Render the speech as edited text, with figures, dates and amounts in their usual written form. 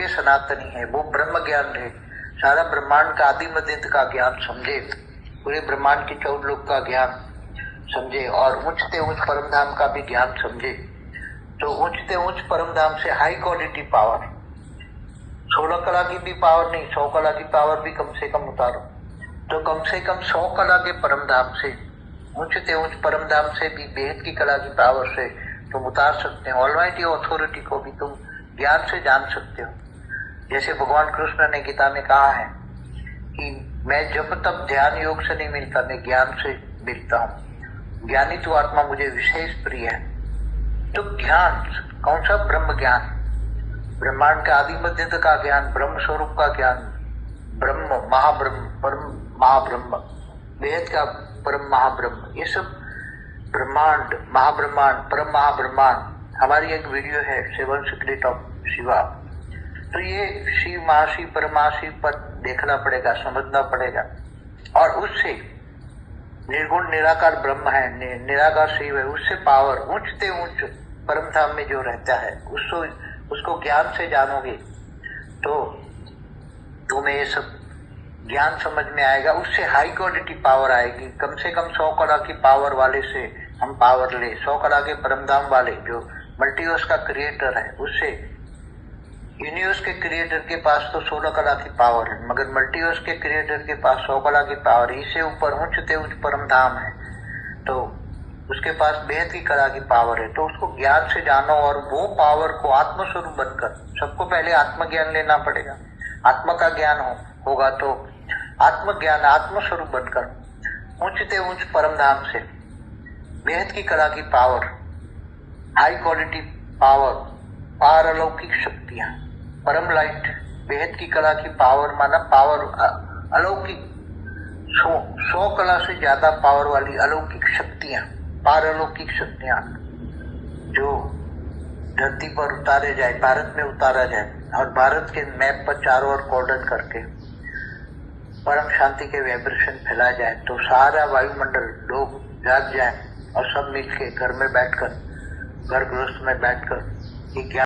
पक्के सनातनी है, वो ब्रह्म ज्ञान है, सारा ब्रह्मांड का आदि मध्य अंत का ज्ञान समझे, पूरे ब्रह्मांड के 14 लोक का ज्ञान समझे और ऊंचते ऊंच परम धाम का भी ज्ञान समझे। तो ऊंचते ऊंच परम धाम से हाई क्वालिटी पावर, 16 कला की भी पावर नहीं, 100 कला की पावर भी कम से कम उतारो, तो कम से कम 100 कला के परम धाम से, ऊंचते ऊंच परम धाम से भी बेहद की कला की पावर से तुम उतार सकते हो। ऑलमाइटी अथॉरिटी को भी तुम ज्ञान से जान सकते हो। जैसे भगवान कृष्ण ने गीता में कहा है कि मैं जब तब ध्यान योग से नहीं मिलता, मैं ज्ञान से मिलता हूँ। ज्ञानी तो आत्मा मुझे विशेष प्रिय है। तो ज्ञान कौन सा? ब्रह्म ज्ञान, ब्रह्मांड का आदि मध्य का ज्ञान, ब्रह्म स्वरूप का ज्ञान, ब्रह्म महाब्रह्म, परम महाब्रह्म, वेद का परम महाब्रह्म, ये सब ब्रह्मांड, महाब्रह्मांड, परम महाब्रह्मांड। हमारी एक वीडियो है 7 सीक्रेट ऑफ शिवा। तो ये शिव, महाशिव, परमाशिव पर देखना पड़ेगा, समझना पड़ेगा। और उससे निर्गुण निराकार ब्रह्म है, निराकार शिव है, उससे पावर ऊंचते ऊंच परम धाम में जो रहता है उसको ज्ञान से जानोगे तो तुम्हें ये सब ज्ञान समझ में आएगा। उससे हाई क्वालिटी पावर आएगी। कम से कम 100 कला की पावर वाले से हम पावर ले, 100 कला के परमधाम वाले जो मल्टीवर्स का क्रिएटर है, उससे यूनिवर्स के क्रिएटर के पास तो 16 कला की पावर है, मगर मल्टीवर्स के क्रिएटर के पास 100 कला की पावर है। इससे ऊपर ऊंचते उच्च परम धाम है, तो उसके पास बेहद की कला की पावर है। तो उसको ज्ञान से जानो और वो पावर को आत्मस्वरूप बनकर, सबको पहले आत्मज्ञान लेना पड़ेगा। आत्मा का ज्ञान होगा तो आत्मज्ञान, आत्मस्वरूप बनकर ऊंचते ऊंच परम धाम से बेहद की कला की पावर, हाई क्वालिटी पावर, पारलौकिक शक्तियां, परम लाइट, बेहद की कला की पावर, माना पावर अलौकिक, 100 कला से ज्यादा पावर वाली अलौकिक शक्तियां, पारलौकिक शक्तियां जो धरती पर उतारे जाए, भारत में उतारा जाए और भारत के मैप पर चारों ओर कॉर्डन करके परम शांति के वाइब्रेशन फैला जाए, तो सारा वायुमंडल लोग जाग जाए और सब मिलके घर में बैठकर, घर गृहस्थ में बैठकर